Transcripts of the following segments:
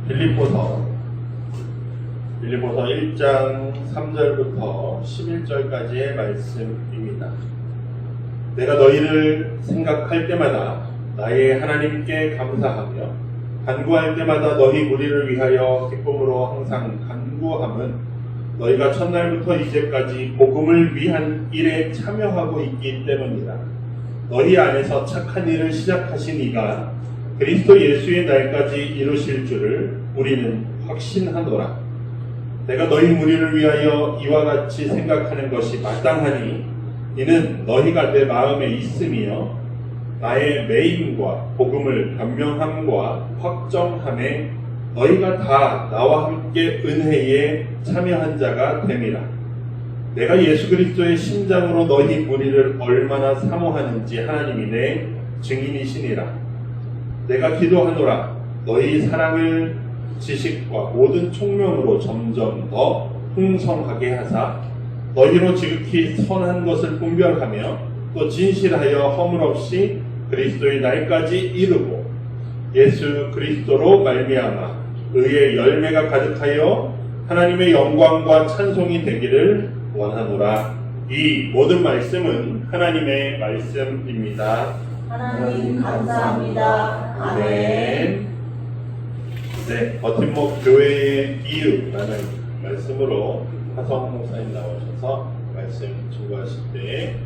빌립보서 1장 3절부터 11절까지의 말씀입니다. 내가 너희를 생각할 때마다 나의 하나님께 감사하며 간구할 때마다 너희 무리를 위하여 기쁨으로 항상 간구함은 너희가 첫날부터 이제까지 복음을 위한 일에 참여하고 있기 때문이다. 너희 안에서 착한 일을 시작하신 이가 그리스도 예수의 날까지 이루실 줄을 우리는 확신하노라. 내가 너희 무리를 위하여 이와 같이 생각하는 것이 마땅하니 이는 너희가 내 마음에 있으며 나의 매임과 복음을 변명함과 확정함에 너희가 다 나와 함께 은혜에 참여한 자가 됨이라. 내가 예수 그리스도의 심장으로 너희 무리를 얼마나 사모하는지 하나님이 내 증인이시니라. 내가 기도하노라. 너희 사랑을 지식과 모든 총명으로 점점 더 풍성하게 하사 너희로 지극히 선한 것을 분별하며 또 진실하여 허물 없이 그리스도의 날까지 이루고 예수 그리스도로 말미암아 의의 열매가 가득하여 하나님의 영광과 찬송이 되기를 원하노라. 이 모든 말씀은 하나님의 말씀입니다. 하나님 감사합니다. 아멘. 네, 버팀목 교회의 이유라는 말씀으로 화성 목사님 나오셔서 말씀 증거하실 때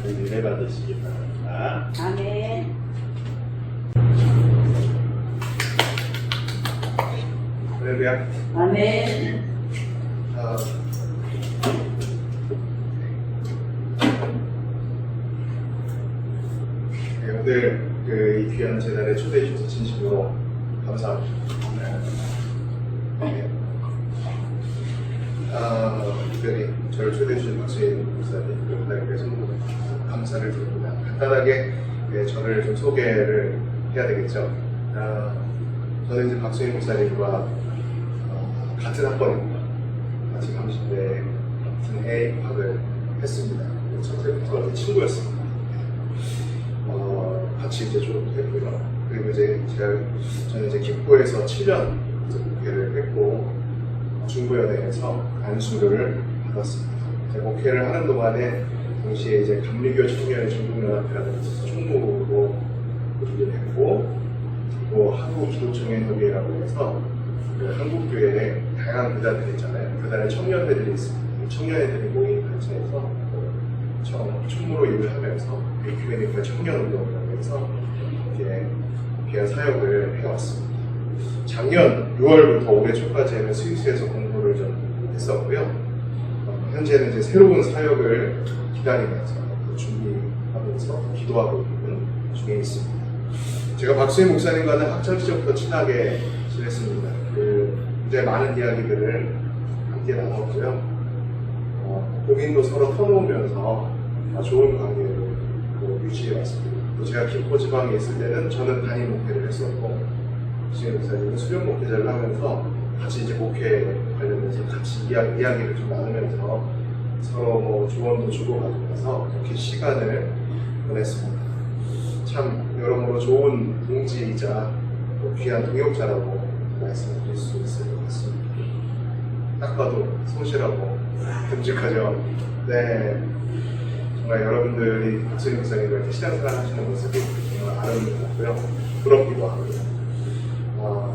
은혜 받으시기 바랍니다. 아멘. 할렐루야. 아멘. 네, 오늘 이 귀한 재단에 초대해 주셔서 진심으로 감사합니다. 네. 특별히 저를 초대해 주신 박수인 목사님, 하나님께서 감사를 드립니다. 간단하게 저를 좀 소개를 해야 되겠죠. 저는 이제 박수인 목사님과 같은 학번입니다. 같이 30대 같은 해에 입학을 했습니다. 첫 해부터 친구였습니다. 같이 이제 졸업도 했고요. 그리고 이제 저는 이제 김포에서 7년 목회를 했고 중부연회에서 안수를 받았습니다. 목회를 하는 동안에 동시에 이제 감리교 청년의 중국연합회라는 총무로 일을 했고, 그리고 한국기도청년협의회라고 해서 그 한국교회에 다양한 교단들이 있잖아요. 교단에 청년회들이 있습니다. 청년회들이 모인 단체에서 총무로 일을 하면서 교회는 청년운동이라고 해서 이제 귀한 사역을 해왔습니다. 작년 6월부터 올해 초까지는 스위스에서 공부를 좀 했었고요. 현재는 이제 새로운 사역을 기다리면서 준비하면서 기도하고 있는 중에 있습니다. 제가 박수인 목사님과는 학창 시절부터 친하게 지냈습니다. 이제 많은 이야기들을 함께 나눴고요. 고민도 서로 터놓으면서 좋은 관계를 유지해왔습니다. 또 제가 김포 지방에 있을 때는 저는 단임 목회를 했었고, 박수인 목사님은 수련 목회자를 하면서 같이 이제 목회 관련해서 같이 이야기를 좀 나누면서 서로 조언도 주고받으면서 이렇게 시간을 보냈습니다. 참 여러모로 좋은 동지이자 귀한 동역자라고 말씀드릴 수 있을 것 같습니다. 딱 봐도 성실하고 듬직하죠. 네, 정말 여러분들이 박수인 목사님과 이렇게 신앙생활 하시는 모습이 정말 아름답고요, 부럽기도 하고요.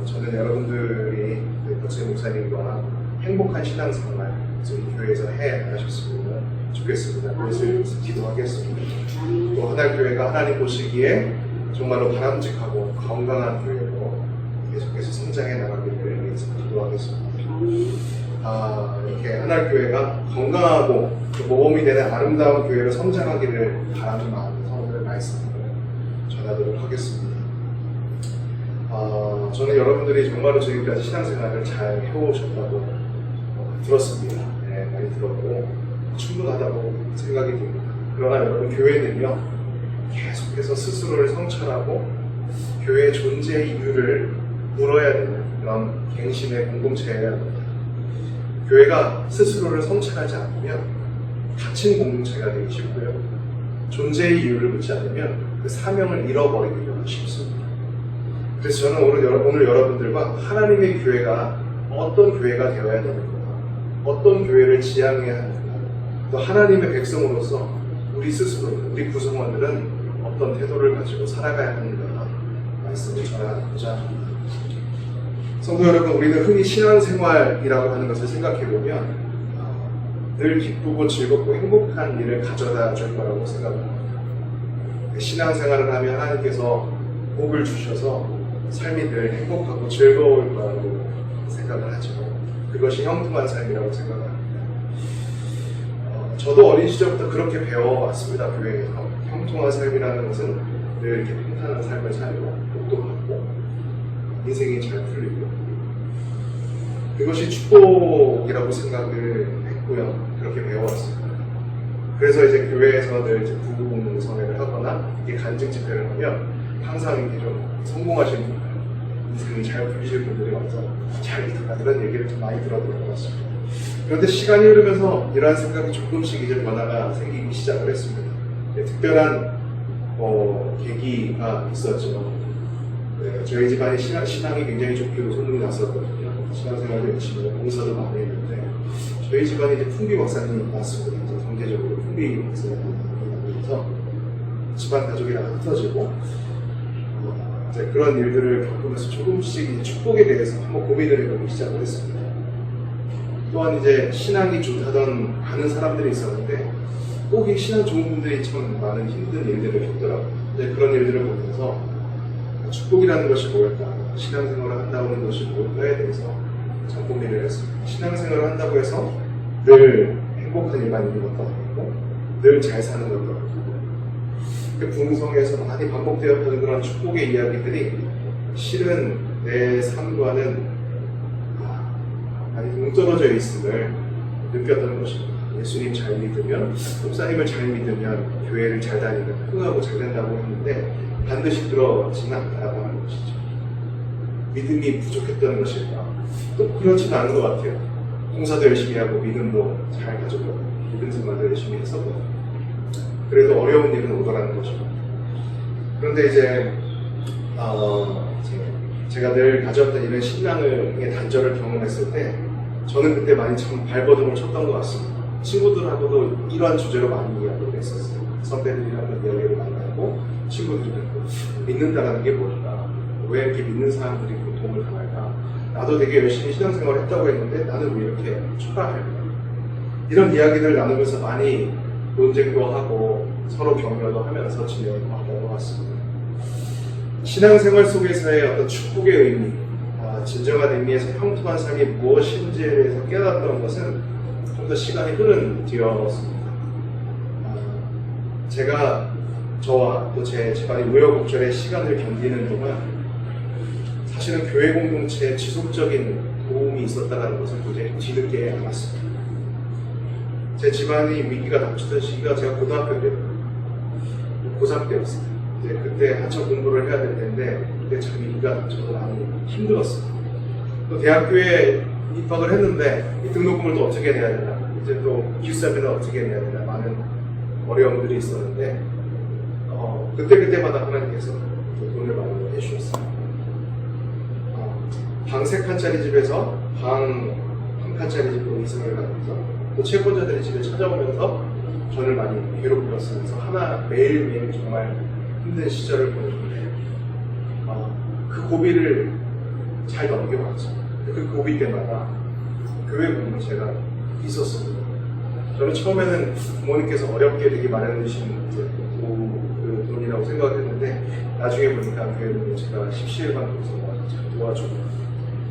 저는 여러분들이 박수인 목사님과 행복한 신앙생활 저희 교회에서 해나가셨으면 좋겠습니다. 그것을 기도하겠습니다. 또 하달교회가 하나님 보시기에 정말로 바람직하고 건강한 교회로 계속해서 성장해 나가기를 위해서 기도하겠습니다. 이렇게 하달교회가 건강하고 모범이 되는 아름다운 교회로 성장하기를 바라는 마음에서 오늘 말씀을 전하도록 하겠습니다. 저는 여러분들이 정말로 지금까지 신앙생활을 잘 해오셨다고 들었습니다. 네, 많이 들었고 충분하다고 생각이 듭니다. 그러나 여러분, 교회는요 계속해서 스스로를 성찰하고 교회의 존재 이유를 물어야 되는 그런 갱신의 공동체여야 합니다. 교회가 스스로를 성찰하지 않으면 갇힌 공동체가 되기 쉽고요, 존재의 이유를 묻지 않으면 그 사명을 잃어버리기가 쉽습니다. 그래서 저는 오늘 여러분들과 하나님의 교회가 어떤 교회가 되어야 되는가, 어떤 교회를 지향해야 하는가, 또 하나님의 백성으로서 우리 스스로, 우리 구성원들은 어떤 태도를 가지고 살아가야 하는가 말씀을 전하고자 합니다. 성도 여러분, 우리는 흔히 신앙생활이라고 하는 것을 생각해보면 늘 기쁘고 즐겁고 행복한 일을 가져다 줄 거라고 생각합니다. 신앙생활을 하면 하나님께서 복을 주셔서 삶이 늘 행복하고 즐거울 거라고 생각을 하죠. 그것이 형통한 삶이라고 생각합니다. 저도 어린 시절부터 그렇게 배워왔습니다. 교회에서 형통한 삶이라는 것은 늘 이렇게 평탄한 삶을 살고 복도 받고 인생이 잘 풀리고 그것이 축복이라고 생각을 했고요. 그렇게 배워왔습니다. 그래서 이제 교회에서 늘 이제 부흥성회를 하거나 이게 간증 집회를 하면 항상 이게 좀 성공하신 분들, 인생이 잘 풀리실 분들이 와서 잘 있다 이런 얘기를 좀 많이 들었던 것 같습니다. 그런데 시간이 흐르면서 이러한 생각이 조금씩 이제 변화가 생기기 시작을 했습니다. 특별한 계기가 있었죠. 네, 저희 집안이 신앙이 굉장히 좋기로 소문이 났었거든요. 신앙생활도 열심히 봉사도 많이 했는데 저희 집안이 이제 풍비 박사님이 왔습니다. 이제 경제적으로 풍비 박사님이 나면서 집안 가족이 다 흩어지고 이제 그런 일들을 겪으면서 조금씩 축복에 대해서 한번 고민을 해보기 시작을 했습니다. 또한 이제 신앙이 좋다던 많은 사람들이 있었는데 꼭 이 신앙 좋은 분들이 참 많은 힘든 일들을 겪더라고요. 이제 그런 일들을 보면서 축복이라는 것이 뭘까, 신앙생활을 한다고 하는 것이 뭘까에 대해서 참 고민을 했습니다. 신앙생활을 한다고 해서 늘 행복한 일만 있는 것도 아니고 늘 잘 사는 것도 아니고 부흥성에서 많이 반복되었던 그런 축복의 이야기들이 실은 내 삶과는 많이 동떨어져 있음을 느꼈던 것입니다. 예수님 잘 믿으면, 목사님을 잘 믿으면, 교회를 잘 다니면 흥하고 잘 된다고 했는데 반드시 그렇지는 않다라고 하는 것이죠. 믿음이 부족했던 것일까? 또 그렇지는 않은 것 같아요. 봉사도 열심히 하고 믿음도 잘 가지고 믿음 생활도 열심히 했었거든요. 그래도 어려운 일은 오더라는 거죠. 그런데 이제 제가 늘 가져왔던 이런 신앙의 단절을 경험했을 때 저는 그때 많이 참 발버둥을 쳤던 것 같습니다. 친구들하고도 이러한 주제로 많이 이야기를 했었어요. 선배들이랑도 이야기를 많이 하고 친구들도 믿는다는 게 뭘까? 왜 이렇게 믿는 사람들이 고통을 당할까? 나도 되게 열심히 신앙생활을 했다고 했는데 나는 왜 이렇게 초라할까? 이런 이야기를 나누면서 많이 논쟁도 하고 서로 격려도 하면서 진행했던 것 같습니다. 신앙생활 속에서의 어떤 축복의 의미, 진정한 의미에서 형통한 삶이 무엇인지에 대해서 깨달았던 것은 좀 더 시간이 흐른 뒤였습니다. 제가 저와 또 제 집안이 우여곡절의 시간을 견디는 동안 사실은 교회 공동체에 지속적인 도움이 있었다는 것을 굉장히 뒤늦게 알았습니다. 제 집안이 위기가 닥치던 시기가 제가 고등학교 때, 고3 때였어요. 이제 그때 한참 공부를 해야 될 텐데 그때 참 위기가 닥쳐서 많이 힘들었어요. 또 대학교에 입학을 했는데 이 등록금을 또 어떻게 내야 되나, 이제 또 기숙사비는 어떻게 내야 되나, 많은 어려움들이 있었는데 그때마다 하나님께서 돈을 많이 해주셨어요. 방 3칸짜리 집에서 방 1칸짜리 집으로 이사를 가면서 또 채권자들이 집에 찾아오면서 저를 많이 괴롭혔으면서 매일매일 정말 힘든 시절을 보냈는데 그 고비를 잘 넘겨왔죠. 그 고비 때마다 교회 공동체가 있었습니다. 저는 처음에는 부모님께서 어렵게 되게 마련해 주신 그 돈이라고 생각했는데 나중에 보니까 교회 공동체가 십시일반 동서가 도와주고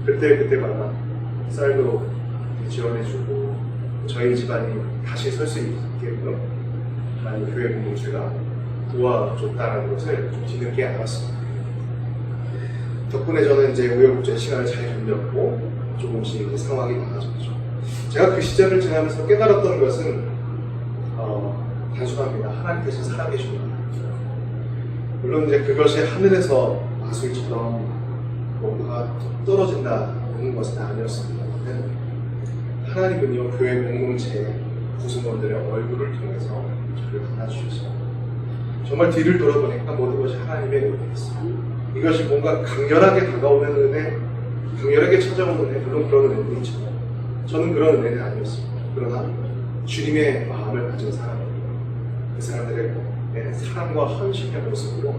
그때마다 쌀도 지원해주고 저희 집안이 다시 설 수 있게끔 많이 교회 공동체가 도와줬다는 것을 좀 뒤늦게 알았습니다. 덕분에 저는 이제 우여곡절 시간을 잘 견뎠고 조금씩 상황이 나아졌죠. 제가 그 시절을 지나면서 깨달았던 것은 단순합니다. 하나님께서 살아계십니다. 물론 이제 그것이 하늘에서 마술처럼 뭔가 떨어진다는 것은 아니었습니다. 하나님은요, 교회 공동체 구성원들의 얼굴을 통해서 저를 안아주셔서 정말 뒤를 돌아보니까 모든 것이 하나님의 은혜였어요. 이 이것이 뭔가 강렬하게 다가오는 은혜, 강렬하게 찾아오는 은혜, 물론 그런 은혜도 있죠. 저는 그런 은혜는 아니었습니다. 그러나 주님의 마음을 가진 사람, 그 사람들의 사랑과 헌신의 모습으로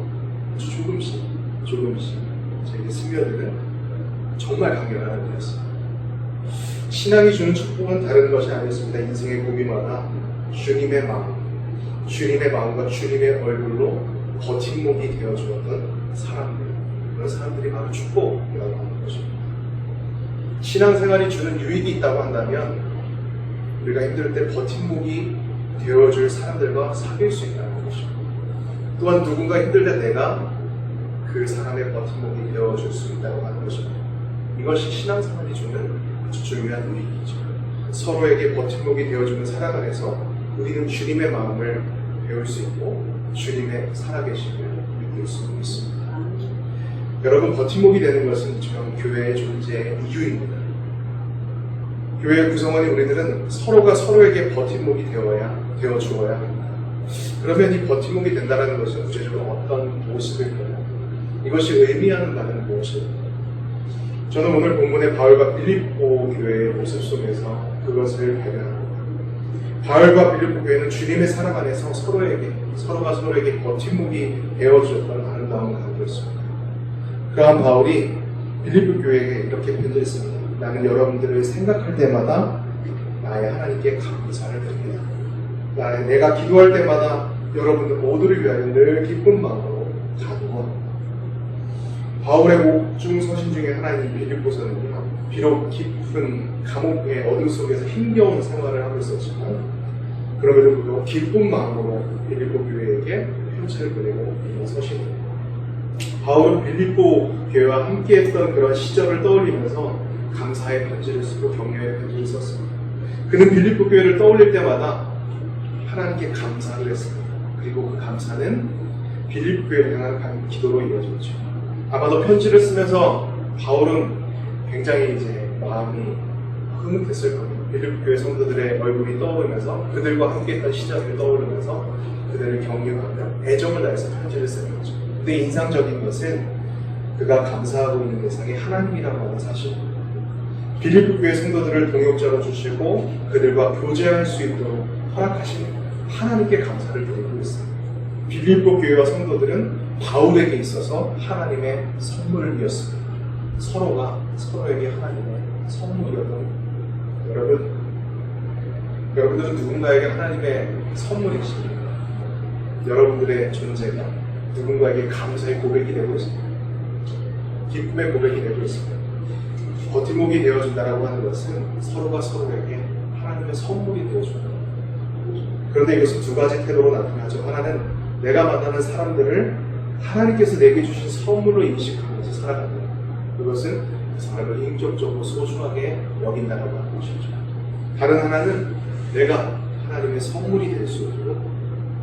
아주 조금씩 저에게 스며드는 정말 강렬한 은혜였습니다. 신앙이 주는 축복은 다른 것이 아니었습니다. 인생의 고비마다 주님의 마음과 주님의 얼굴로 버팀목이 되어주었던 사람들, 그런 사람들이 바로 축복이라고 하는 것입니다. 신앙생활이 주는 유익이 있다고 한다면 우리가 힘들 때 버팀목이 되어줄 사람들과 사귈 수 있다는 것입니다. 또한 누군가 힘들 때 내가 그 사람의 버팀목이 되어줄 수 있다고 하는 것입니다. 이것이 신앙생활이 주는 아주 중요한 유익이죠. 서로에게 버팀목이 되어주는 사랑 안에서 우리는 주님의 마음을 배울 수 있고 주님의 살아계심을 느낄 수 있습니다. 여러분, 버팀목이 되는 것은 전 교회의 존재의 이유입니다. 교회의 구성원이 우리들은 서로가 서로에게 버팀목이 되어주어야 합니다. 그러면 이 버팀목이 된다는 것은 구체적으로 어떤 모습일까요? 이것이 의미하는 바는 무엇일까요? 저는 오늘 본문의 바울과 빌립보 교회의 모습 속에서 그것을 발견합니다. 바울과 빌립보 교회는 주님의 사랑 안에서 서로가 서로에게 버팀목이 되어주었던 아름다운 관계였습니다. 그러한 바울이 빌립보 교회에게 이렇게 편지했습니다. 나는 여러분들을 생각할 때마다 나의 하나님께 감사를 드립니다. 내가 기도할 때마다 여러분들 모두를 위하여 늘 기쁜 마음으로 간구합니다. 바울의 옥중 서신 중에 하나인 빌립보서는요, 비록 깊은 감옥의 어둠 속에서 힘겨운 생활을 하고 있었지만 그럼에도 불구하고 기쁜 마음으로 빌립보 교회에게 편지를 보내고 있는 서신입니다. 바울은 빌립보 교회와 함께했던 그런 시절을 떠올리면서 감사의 편지를 쓰고 격려의 편지를 썼습니다. 그는 빌립보 교회를 떠올릴 때마다 하나님께 감사를 했습니다. 그리고 그 감사는 빌립보 교회를 향한 기도로 이루어졌죠. 아마도 편지를 쓰면서 바울은 굉장히 마음이 흐뭇했을 겁니다. 빌립보 교회 성도들의 얼굴이 떠오르면서 그들과 함께했던 시절을 떠오르면서 그들을 격려하며 애정을 다해서 편지를 쓰는 거죠. 근데 인상적인 것은 그가 감사하고 있는 대상이 하나님이라고 하는 사실입니다. 빌립보 교회 성도들을 동역자로 주시고 그들과 교제할 수 있도록 허락하신 하나님께 감사를 드리고 있습니다. 빌립보 교회와 성도들은 바울에게 있어서 하나님의 선물이었습니다. 서로가 서로에게 하나님의 선물이었던 여러분들은 누군가에게 하나님의 선물이십니까? 여러분들의 존재가 누군가에게 감사의 고백이 되고 있습니다. 기쁨의 고백이 되고 있습니다. 버팀목이 되어준다라고 하는 것은 서로가 서로에게 하나님의 선물이 되어준다. 그런데 이것은 두 가지 태도로 나타나죠. 하나는 내가 만나는 사람들을 하나님께서 내게 주신 선물로 인식하면서 살아간다. 그것은 그 사람을 인격적으로 소중하게 여긴다라고 하는 것이죠. 다른 하나는 내가 하나님의 선물이 될 수 있도록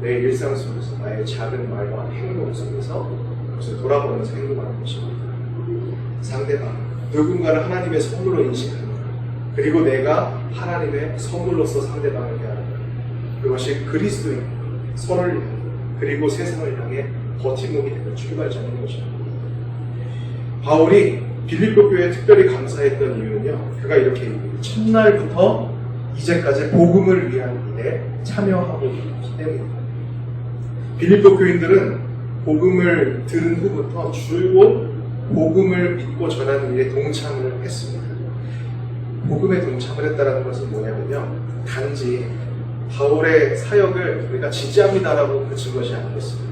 내 일상 속에서 나의 작은 말과 행동 속에서 그것을 돌아보면서 행동하는 것입니다. 상대방, 누군가를 하나님의 선물로 인식합니다. 그리고 내가 하나님의 선물로서 상대방을 대한다. 그것이 그리스도인, 서로를 향해 그리고 세상을 향해 버팀목이 되는 출발점인 것입니다. 바울이 빌립보 교회에 특별히 감사했던 이유는요, 그가 이렇게 얘기합니다. 첫날부터 이제까지 복음을 위한 일에 참여하고 있기 때문입니다. 빌립보 교인들은 복음을 들은 후부터 줄곧 복음을 믿고 전하는 일에 동참을 했습니다. 복음에 동참을 했다는 것은 뭐냐면요, 단지 바울의 사역을 우리가 지지합니다라고 그친 것이 아니겠습니다.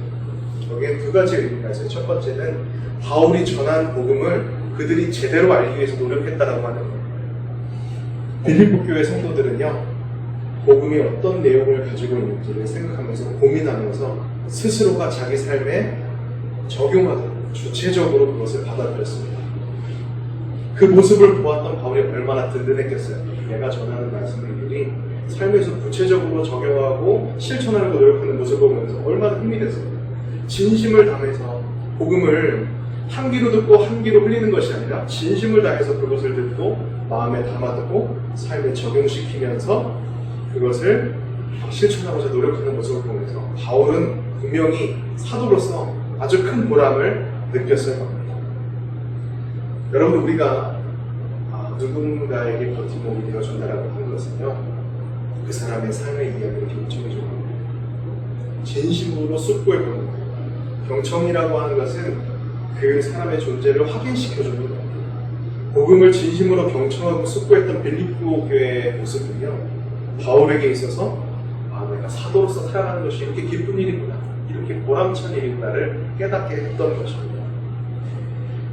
여기에 두 가지 의미가 있어요. 첫 번째는 바울이 전한 복음을 그들이 제대로 알기 위해서 노력했다라고 하는 거예요. 빌립보 교회 성도들은요, 복음이 어떤 내용을 가지고 있는지를 생각하면서 고민하면서 스스로가 자기 삶에 적용하도록 주체적으로 그것을 받아들였습니다. 그 모습을 보았던 바울이 얼마나 든든했겠어요. 내가 전하는 말씀들이 삶에서 구체적으로 적용하고 실천하려고 노력하는 모습을 보면서 얼마나 힘이 됐어요. 진심을 다해서 복음을 한 귀로 듣고 한 귀로 흘리는 것이 아니라 진심을 다해서 그것을 듣고 마음에 담아두고 삶에 적용시키면서 그것을 실천하고자 노력하는 모습을 보면서 바울은 분명히 사도로서 아주 큰 보람을 느꼈어야 합니다. 여러분, 우리가 누군가에게 버팀목이 되어준다라고 하는 것은요, 그 사람의 삶의 이야기를 경청해주는 겁니다. 진심으로 쏟고해보는 거예요. 경청이라고 하는 것은 그 사람의 존재를 확인시켜주는 거예요. 복음을 진심으로 경청하고 쏟고했던 빌립보 교회의 모습은요, 바울에게 있어서 내가 사도로서 살아가는 것이 이렇게 기쁜 일이구나, 이렇게 보람찬 일이구나를 깨닫게 했던 것입니다.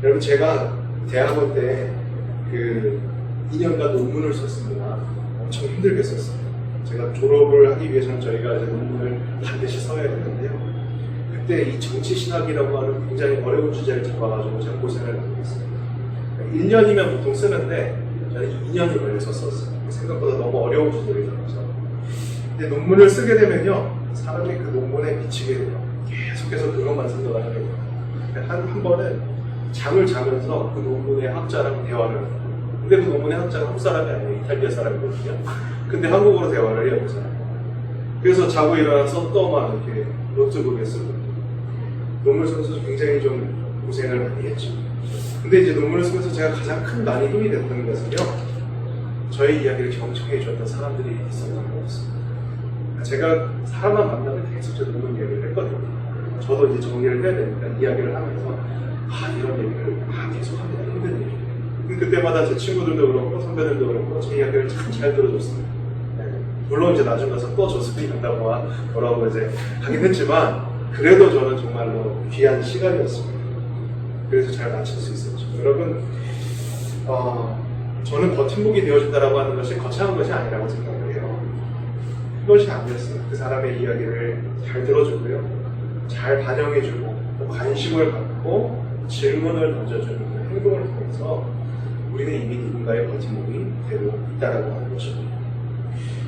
여러분, 제가 대학원 때 그 2년간 논문을 썼습니다. 엄청 힘들게 썼어요. 제가 졸업을 하기 위해서는 저희가 이제 논문을 반드시 써야 되는데요. 그때 이 정치신학이라고 하는 굉장히 어려운 주제를 잡아가지고 제가 고생을 하고 있어요. 1년이면 보통 쓰는데 저는 2년이 걸려서 썼어요. 생각보다 너무 어려운 주제를 잡아서. 근데 논문을 쓰게 되면요, 사람이 그 논문에 미치게 돼요. 계속해서 그것만 생각을 하게 돼요. 한 번은 잠을 자면서 그 논문의 학자랑 대화를 해요. 근데 그 논문의 학자가 한국 사람이 아니에요. 이탈리아 사람이거든요. 근데 한국어로 대화를 해요, 그 사람. 그래서 자고 일어나서 또 막 이렇게 노트북에 쓰고. 논문을 쓰면서 굉장히 좀 고생을 많이 했죠. 근데 이제 논문을 쓰면서 제가 가장 큰 많이 힘이 됐던 것은요, 저의 이야기를 경청해 주었던 사람들이 있었던 거였습니다. 제가 사람만 만나면 계속 저 논문 이야기를 했거든요. 저도 이제 정리를 해야 되니까 이야기를 하면서 이런 얘기를 계속 합니다. 힘든 얘기. 그때마다 제 친구들도 그렇고 선배들도 그렇고 제 이야기를 참 잘 들어줬습니다. 물론 이제 나중 가서 또 저승이 간다고 뭐라고 이제 하긴 했지만, 그래도 저는 정말로 귀한 시간이었습니다. 그래서 잘 마칠 수 있었죠. 여러분, 저는 버팀목이 되어준다라고 하는 것이 거창한 것이 아니라고 생각을 해요. 그것이 아니었어요. 그 사람의 이야기를 잘 들어주고요, 잘 반영해주고, 또 관심을 갖고 질문을 던져주는 그 행동을 통해서 우리는 이미 누군가의 버팀목이 되고 있다라고 하는 것입니다.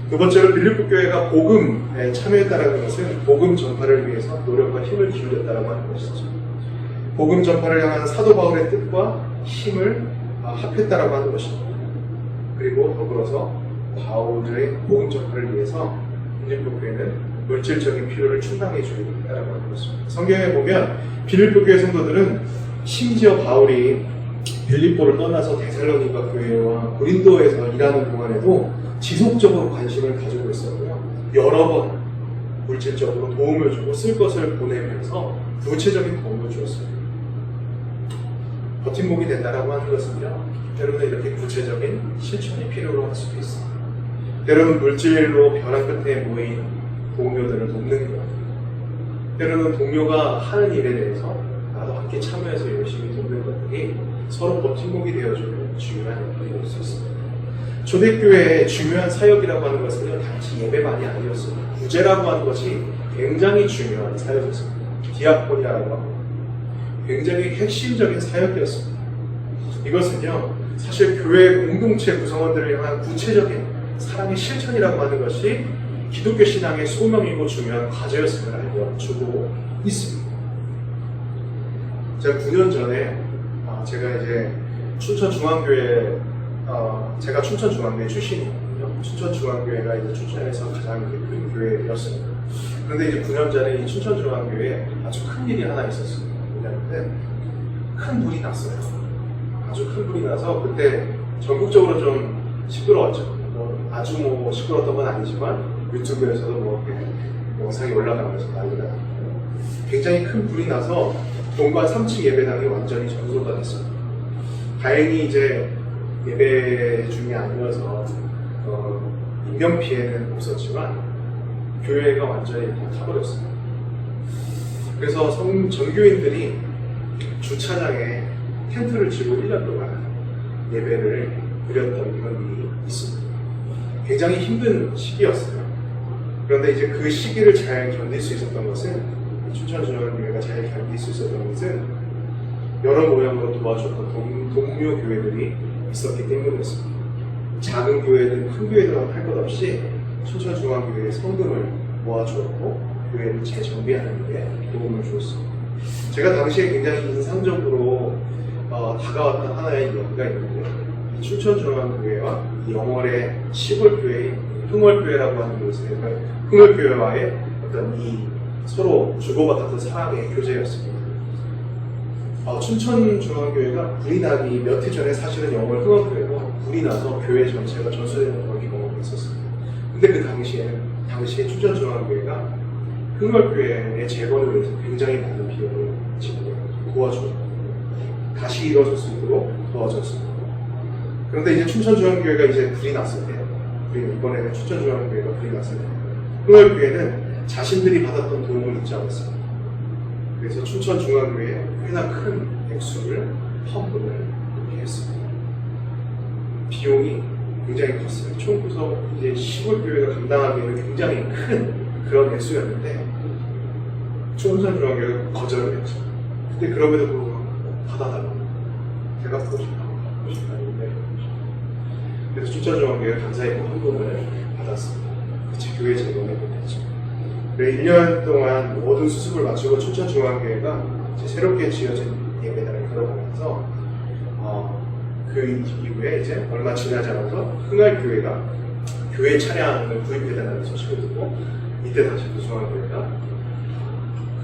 두 번째로 빌립보 교회가 복음에 참여했다는 것은 복음 전파를 위해서 노력과 힘을 기울였다고 하는 것이죠. 복음 전파를 향한 사도 바울의 뜻과 힘을 합했다라고 하는 것입니다. 그리고 더불어서 바울의 복음 전파를 위해서 빌립보 교회는 물질적인 필요를 충당해 주고 있다라고 하는 것입니다. 성경에 보면 빌립보 교회 성도들은 심지어 바울이 빌립보를 떠나서 데살로니가 교회와 고린도에서 일하는 동안에도 지속적으로 관심을 가지고 있었고요. 여러 번 물질적으로 도움을 주고 쓸 것을 보내면서 구체적인 도움을 주었어요. 버팀목이 된다라고 하는 것은요, 때로는 이렇게 구체적인 실천이 필요로 할 수도 있습니다. 때로는 물질로 벼랑 끝에 모인 동료들을 돕는 것, 때로는 동료가 하는 일에 대해서 나도 함께 참여해서 열심히 돕는 것들이 서로 버팀목이 되어주는 중요한 역할이 될 수 있습니다. 초대교회의 중요한 사역이라고 하는 것은요, 단지 예배만이 아니었습니다. 구제라고 하는 것이 굉장히 중요한 사역이었습니다. 디아코니아라고 합니다. 굉장히 핵심적인 사역이었습니다. 이것은요, 사실 교회 공동체 구성원들을 향한 구체적인 사랑의 실천이라고 하는 것이 기독교 신앙의 소명이고 중요한 과제였음을 알려주고 있습니다. 제가 9년 전에 제가 이제 춘천중앙교회, 제가 춘천중앙교회 출신이거든요. 춘천중앙교회가 이제 춘천에서 가장 큰 교회였습니다. 그런데 이제 9년 전에 이 춘천중앙교회에 아주 큰 일이 하나 있었습니다. 뭐냐면 큰 불이 났어요. 아주 큰 불이 나서 그때 전국적으로 좀 시끄러웠죠. 아주 시끄러웠던 건 아니지만 유튜브에서도 이렇게 영상이 올라가면서 난리가 났고요. 굉장히 큰 불이 나서 본관 3층 예배당이 완전히 전소가 됐습니다. 다행히 이제 예배 중이 아니어서 인명피해는 없었지만 교회가 완전히 타버렸습니다. 그래서 전교인들이 주차장에 텐트를 치고 1년 동안 예배를 드렸던 경험이 있습니다. 굉장히 힘든 시기였어요. 그런데 이제 그 시기를 잘 견딜 수 있었던 것은, 춘천중앙교회가 잘 견딜 수 있었던 것은 여러 모양으로 도와줬던 동료 교회들이 있었기 때문이었습니다. 작은 교회든 큰 교회든 할 것 없이 춘천중앙교회의 성금을 모아주었고 교회를 재정비하는 데 도움을 주었습니다. 제가 당시에 굉장히 인상적으로 다가왔던 하나의 이야기가 있는데요. 춘천중앙교회와 영월의 시골교회인 흥월교회라고 하는 곳에 흥월교회와의 어떤 이 서로 주고받았던 사랑의 교제였습니다. 춘천중앙교회가 불이 나기 몇 해 전에 사실은 영월 흥원교회가 불이 나서 교회 전체가 전소되는 걸 경험을 했었습니다. 근데 그 당시에 춘천중앙교회가 흥월교회의 재건을 위해서 굉장히 많은 비용을 지불하고 도와주었고 다시 이루어질 수 있도록 도와줬습니다. 그런데 이제 춘천중앙교회가 이제 불이 났을 때, 이번에는 춘천중앙교회가 불이 났을 때, 흥월교회는 자신들이 받았던 도움을 잊지 않았습니다. 그래서 춘천중앙교회에 꽤나 큰 액수를 헌금을 이렇게 했습니다. 비용이 굉장히 컸어요. 총 구성 이제 시골교회가 감당하기에는 굉장히 큰 그런 액수였는데 춘천중앙교회가 거절을 했죠. 근데 그럼에도 불구하고 받아달라고 제가 보고 싶다고 그래서 춘천중앙교회가 감사의 헌금을 받았습니다. 그치 교회 재건이 됐죠. 1년 동안 모든 수습을 마치고 춘천중앙교회가 새롭게 지어진 예배당을 들어가면서 그 이후에 이제 얼마 지나지 않아서 흥할교회가 교회 차량을 구입해달라는 소식을 듣고 이때 다시 중앙교회가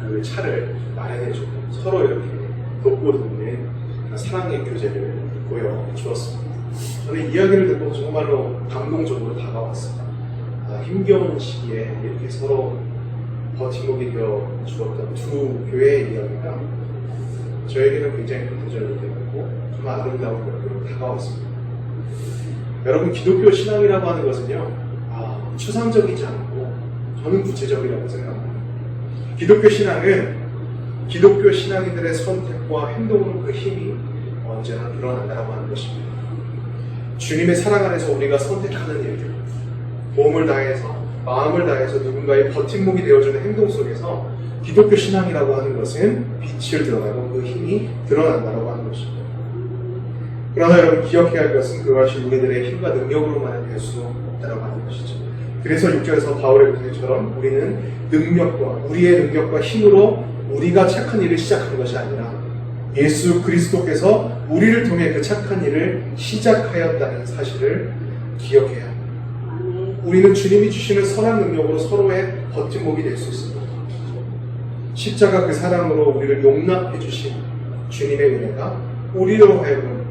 그 차를 마련해주고 서로 이렇게 돕고 돕는 사랑의 교제를 보여주었습니다. 저는 이야기를 듣고 정말로 감동적으로 다가왔습니다. 힘겨운 시기에 이렇게 서로 버팀목이 되어 주었던 두 교회의 이야기가 저에게는 굉장히 긍정적이 되었고 정말 아름다운 것으로 다가왔습니다. 여러분, 기독교 신앙이라고 하는 것은요, 추상적이지 않고 저는 구체적이라고 생각합니다. 기독교 신앙은 기독교 신앙인들의 선택과 행동으로 그 힘이 언제나 드러난다고 하는 것입니다. 주님의 사랑 안에서 우리가 선택하는 일들, 몸을 다해서, 마음을 다해서 누군가의 버팀목이 되어주는 행동 속에서 기독교 신앙이라고 하는 것은 빛을 드러나고 그 힘이 드러난다고 하는 것입니다. 그러나 여러분, 기억해야 할 것은 그것이 우리들의 힘과 능력으로만 될 수 없다고 하는 것이죠. 그래서 6절에서 바울의 구절처럼 우리는 우리의 능력과 힘으로 우리가 착한 일을 시작한 것이 아니라 예수 그리스도께서 우리를 통해 그 착한 일을 시작하였다는 사실을 기억해야 합니다. 우리는 주님이 주시는 선한 능력으로 서로의 버팀목이 될 수 있습니다. 십자가 그 사랑으로 우리를 용납해 주신 주님의 은혜가 우리로 하여금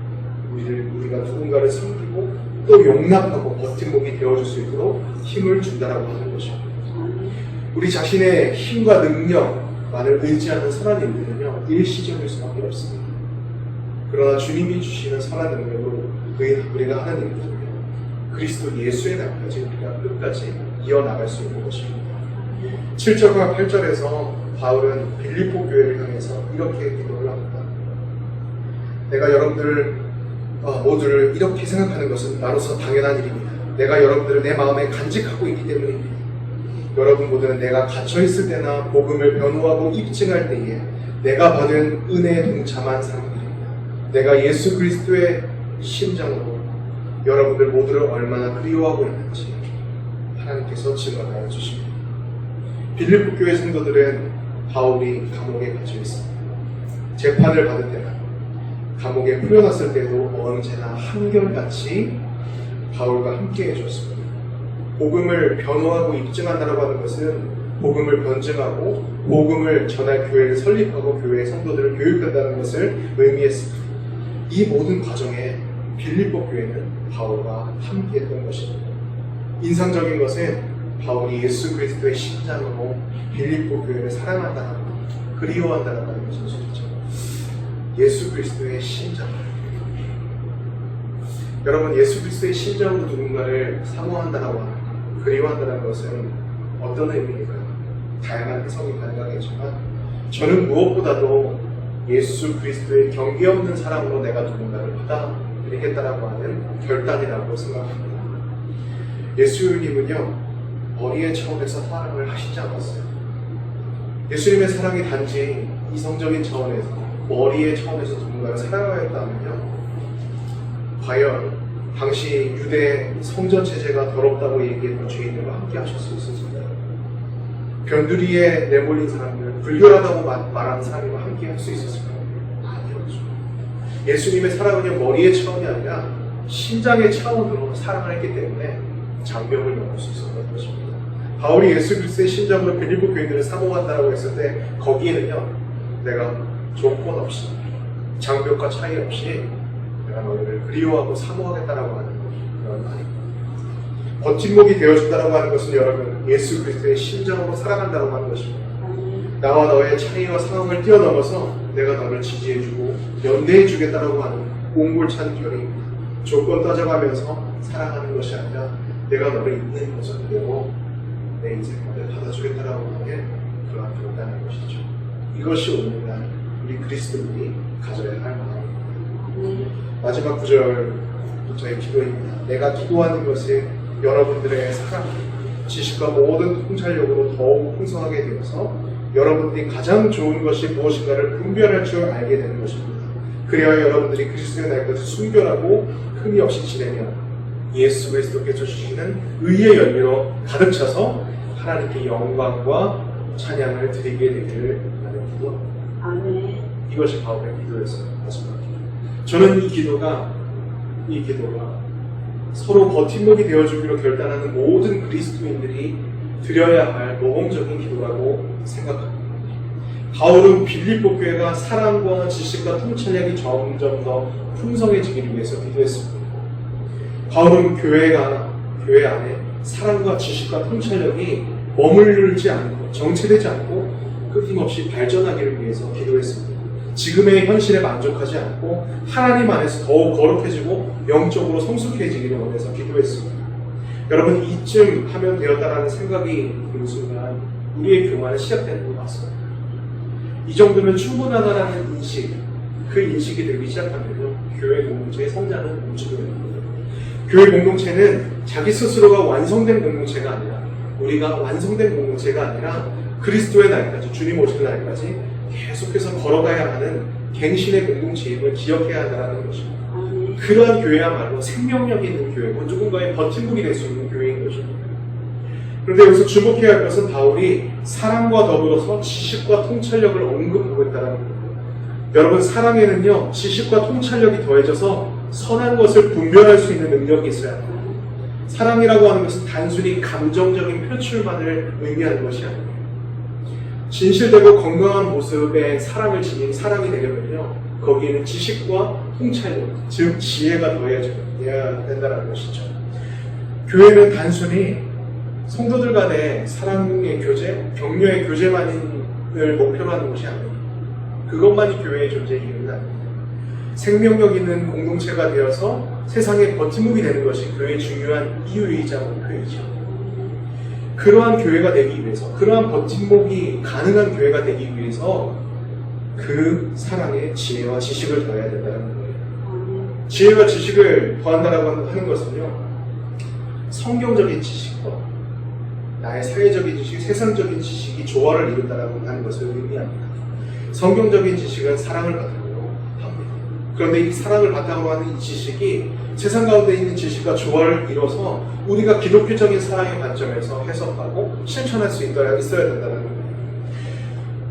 우리가 누군가를 섬기고 또 용납하고 버팀목이 되어줄 수 있도록 힘을 준다라고 하는 것입니다. 우리 자신의 힘과 능력만을 의지하는 선한 일들은요, 일시적일 수밖에 없습니다. 그러나 주님이 주시는 선한 능력으로 우리가 하는 일들은요, 그리스도 예수의 날까지 우리가 끝까지 이어나갈 수 있는 것입니다. 7절과 8절에서 바울은 빌립보 교회를 향해서 이렇게 기도를 합니다. 내가 여러분들 모두를 이렇게 생각하는 것은 나로서 당연한 일입니다. 내가 여러분들을 내 마음에 간직하고 있기 때문입니다. 여러분 모두는 내가 갇혀있을 때나 복음을 변호하고 입증할 때에 내가 받은 은혜에 동참한 사람들입니다. 내가 예수 그리스도의 심장으로 여러분들 모두를 얼마나 그리워하고 있는지 하나님께서 증언하여 주십니다. 빌립보 교회 성도들은 바울이 감옥에 갇혀 있습니다. 재판을 받을 때나 감옥에 풀려났을 때도 언제나 한결같이 바울과 함께 해줬습니다. 복음을 변호하고 입증한다고 하는 것은 복음을 변증하고 복음을 전할 교회를 설립하고 교회의 성도들을 교육한다는 것을 의미했습니다. 이 모든 과정에 빌립보 교회는 바울과 함께했던 것입니다. 인상적인 것은 바울이 예수 그리스도의 심장으로 빌립보 교회를 사랑한다는 것, 그리워한다는 것이죠. 예수 그리스도의 심장. 여러분, 예수 그리스도의 심장으로 누군가를 사모한다고 하는 것, 그리워한다는 것은 어떤 의미일까요? 다양한 해석이 가능하겠지만 저는 무엇보다도 예수 그리스도의 경계 없는 사랑으로 내가 누군가를 받아들이겠다라고 하는 결단이라고 생각합니다. 예수님은요, 머리의 차원에서 사랑을 하시지 않았어요. 예수님의 사랑이 단지 이성적인 차원에서, 머리의 차원에서 누군가를 사랑하였다면요, 과연 당시 유대 성전 체제가 더럽다고 얘기했던 죄인들과 함께 하실 수 있었을까요? 변두리에 내몰린 사람들, 불결하다고 말하는 사람과 함께 할 수 있었을까요? 아니었죠. 예수님의 사랑은요, 머리의 차원이 아니라 심장의 차원으로 사랑을 했기 때문에 장벽을 넘을 수 있었던 것입니다. 바울이 예수 그리스도의 심장으로 빌립보 교인들을 사모한다라고 했을 때 거기에는요, 내가 조건 없이 장벽과 차이 없이 내가 너희를 그리워하고 사모하겠다라고 하는 그런 말입니다. 버팀목이 되어준다라고 하는 것은 여러분 예수 그리스도의 심정으로 살아간다고 하는 것입니다. 나와 너의 차이와 상황을 뛰어넘어서 내가 너를 지지해주고 연대해주겠다라고 하는 옹골찬 결의입니다. 조건 따져가면서 살아가는 것이 아니라 내가 너를 있는 모습 그대로 내 인생을 받아주겠다라고 하는 게 그러한 결단인 것이죠. 이것이 오늘날 우리 그리스도인이 가져야 할 마음입니다. 마지막 구절 저의 기도입니다. 내가 기도하는 것이 여러분들의 사랑, 지식과 모든 통찰력으로 더욱 풍성하게 되어서 여러분들이 가장 좋은 것이 무엇인가를 분별할 줄 알게 되는 것입니다. 그래야 여러분들이 그리스도의 날까지 순결하고 흠이 없이 지내며 예수 그리스도께서 주시는 의의 열매로 가득 차서 하나님께 영광과 찬양을 드리게 되기를 바라는 기도. 아멘. 이것이 바울의 기도였어요. 마지막 기도. 저는 이 기도가 서로 버팀목이 되어주기로 결단하는 모든 그리스도인들이 드려야 할 모범적인 기도라고 생각합니다. 바울은 빌립보 교회가 사랑과 지식과 통찰력이 점점 더 풍성해지기를 위해서 기도했습니다. 바울은 교회 안에 사랑과 지식과 통찰력이 머물지 않고 정체되지 않고 끊임없이 발전하기를 위해서 기도했습니다. 지금의 현실에 만족하지 않고 하나님 안에서 더욱 거룩해지고 영적으로 성숙해지기를 원해서 기도했습니다. 여러분 이쯤 하면 되었다라는 생각이 드는 순간 우리의 교만은 시작되는 것 같습니다. 이 정도면 충분하다라는 인식, 그 인식이 들기 시작하면요 교회 공동체의 성장은 멈추게 됩니다. 교회 공동체는 자기 스스로가 완성된 공동체가 아니라 우리가 완성된 공동체가 아니라 그리스도의 날까지 주님 오실 날까지 계속해서 걸어가야 하는 갱신의 공동체임을 기억해야 한다는 것입니다. 그러한 교회야말로 생명력 있는 교회고 누군가의 버팀목이 될 수 있는 교회인 것입니다. 그런데 여기서 주목해야 할 것은 바울이 사랑과 더불어서 지식과 통찰력을 언급하고 있다는 겁니다. 여러분 사랑에는요 지식과 통찰력이 더해져서 선한 것을 분별할 수 있는 능력이 있어야 합니다. 사랑이라고 하는 것은 단순히 감정적인 표출만을 의미하는 것이 아닙니다. 진실되고 건강한 모습의 사랑을 지닌 사랑이 되려면요 거기에는 지식과 통찰력, 즉 지혜가 더해져야 된다는 것이죠. 교회는 단순히 성도들 간의 사랑의 교제, 격려의 교제만을 목표로 하는 것이 아닙니다. 그것만이 교회의 존재의 이유는 아닙니다. 생명력 있는 공동체가 되어서 세상의 버팀목이 되는 것이 교회의 중요한 이유이자 목표이죠. 그러한 교회가 되기 위해서, 그러한 버팀목이 가능한 교회가 되기 위해서 그 사랑에 지혜와 지식을 더해야 된다는 거예요. 지혜와 지식을 더한다라고 하는 것은요, 성경적인 지식과 나의 사회적인 지식, 세상적인 지식이 조화를 이룬다라고 하는 것을 의미합니다. 성경적인 지식은 사랑을 바탕으로 합니다. 그런데 이 사랑을 바탕으로 하는 이 지식이 세상 가운데 있는 지식과 조화를 이뤄서 우리가 기독교적인 사랑의 관점에서 해석하고 실천할 수 있어야 된다는 거예요.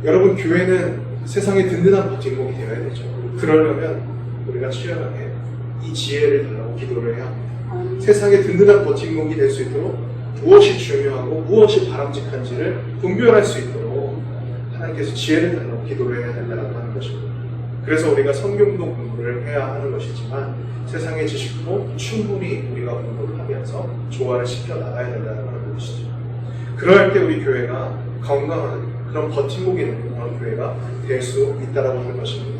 여러분, 교회는 세상에 든든한 버팀목이 되어야 되죠. 그러려면 우리가 치열하게 이 지혜를 달라고 기도를 해야 합니다. 세상에 든든한 버팀목이 될 수 있도록 무엇이 중요하고 무엇이 바람직한지를 분별할 수 있도록 하나님께서 지혜를 달라고 기도를 해야 된다고 하는 것입니다. 그래서 우리가 성경도 공부를 해야 하는 것이지만 세상의 지식도 충분히 우리가 공부를 하면서 조화를 시켜 나가야 된다는 것이죠. 그럴 때 우리 교회가 건강한 그런 버팀목이 되는 그런 교회가 될 수 있다고 하는 것입니다.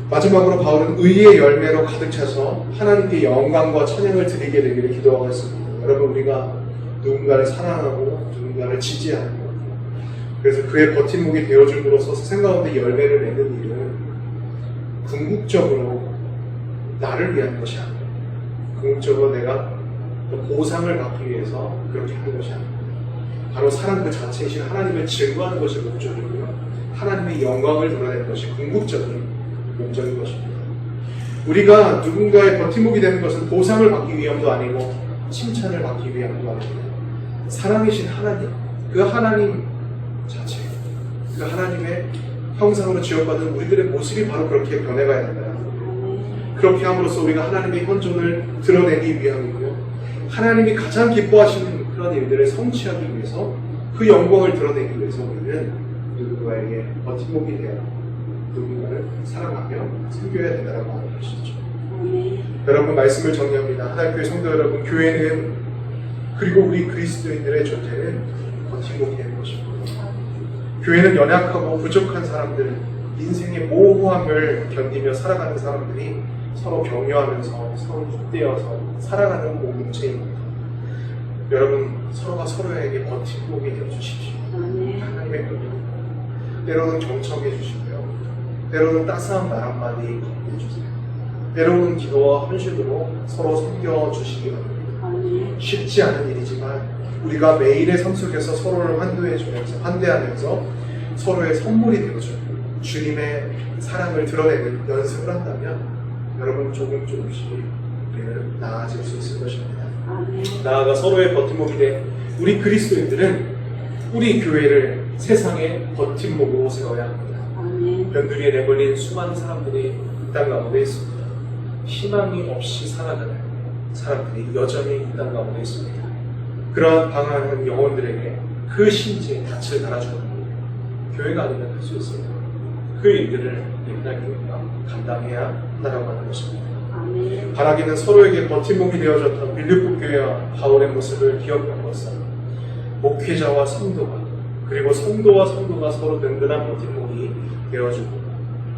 마지막으로 바울은 의의 열매로 가득 차서 하나님께 영광과 찬양을 드리게 되기를 기도하고 있습니다. 여러분, 우리가 누군가를 사랑하고 누군가를 지지하고 그래서 그의 버팀목이 되어줌으로써 세상 가운데 열매를 내는 일은 궁극적으로 나를 위한 것이 아닙니다. 궁극적으로 내가 보상을 받기 위해서 그렇게 하는 것이 아닙니다. 바로 사랑 그 자체이신 하나님을 증거하는 것이 목적이고요. 하나님의 영광을 드러내는 것이 궁극적인 목적인 것입니다. 우리가 누군가의 버팀목이 되는 것은 보상을 받기 위함도 아니고 칭찬을 받기 위함도 아닙니다. 사랑이신 하나님, 그 하나님 자체, 그 하나님의 형상으로 지어받은 우리들의 모습이 바로 그렇게 변해가야 된다. 그렇게 함으로써 우리가 하나님의 현존을 드러내기 위함이고요. 하나님이 가장 기뻐하시는 그런 일들을 성취하기 위해서 그 영광을 드러내기 위해서 우리는 누군가에게 버팀목이 되어야 누군가를 사랑하며 섬겨야 된다는 마음을 하시죠. 아멘. 여러분 말씀을 정리합니다. 하나님교회 성도 여러분, 교회는 그리고 우리 그리스도인들의 존재는 버팀목이 되는 것입니다. 교회는 연약하고 부족한 사람들, 인생의 모호함을 견디며 살아가는 사람들이 서로 격려하면서 서로 깃대어서 살아가는 공동체입니다. 여러분 서로가 서로에게 버팀목이 되어주십시오. 아멘. 하나님의 은혜입니다. 때로는 경청해 주시고요. 때로는 따스한 말 한마디 건네주세요. 때로는 기도와 헌신으로 서로 섬겨주시기 바랍니다. 아멘. 쉽지 않은 일이지만 우리가 매일의 삶 속에서 서로를 환대하면서 서로의 선물이 되어주고 주님의 사랑을 드러내는 연습을 한다면 여러분 조금씩 우리는 나아질 수 있을 것입니다. 아멘. 나아가 서로의 버팀목이 된 우리 그리스도인들은 우리 교회를 세상의 버팀목으로 세워야 합니다. 아멘. 변두리에 내몰린 수많은 사람들이 이 땅 가운데 있습니다. 희망이 없이 살아가는 사람들이 여전히 이 땅 가운데 있습니다. 그러한 방황하는 영혼들에게 그 심지에 닻을 달아주는 교회가 아니면 할 수 있습니다. 그 일들을 옛날 교회가 감당해야 한다고 하는 것입니다. 아멘. 바라기는 서로에게 버팀목이 되어줬던 빌립보 교회와 바울의 모습을 기억하면서 목회자와 성도가 그리고 성도와 성도가 서로 든든한 버팀목이 되어주고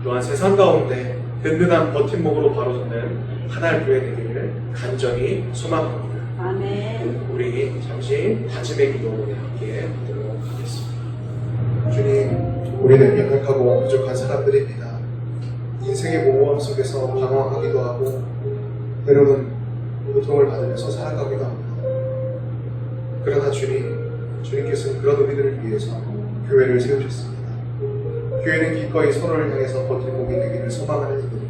또한 세상 가운데 든든한 버팀목으로 바로서는 하나의 교회 되기를 간절히 소망합니다. 아멘. 우리 잠시 다짐의 기도에 함께 하도록 하겠습니다. 주님, 우리는 연약하고 부족한 사람들입니다. 인생의 모호함 속에서 방황하기도 하고 때로는 고통을 받으면서 살아가기도 합니다. 그러나 주님께서는 그런 우리들을 위해서 교회를 세우셨습니다. 교회는 기꺼이 서로를 향해서 버팀목이 되기를 소망하는 이들이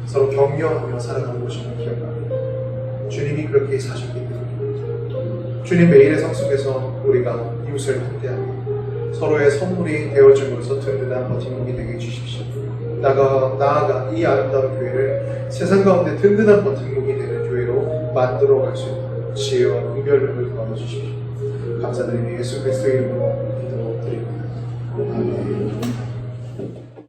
서로 격려하며 살아가는 곳임을 기억합니다. 주님이 그렇게 사셨기 때문입니다. 주님 매일의 삶 속에서 우리가 이웃을 환대하며 서로의 선물이 되어줌으로써 든든한 버팀목이 되게 해주십시오. 나아가 이 아름다운 교회를 세상 가운데 든든한 버팀목이 되는 교회로 만들어갈 수 있는 지혜와 분별력을 더하여 주십시오. 감사드리며 예수 그리스도의 이름으로 기도드립니다. 아멘.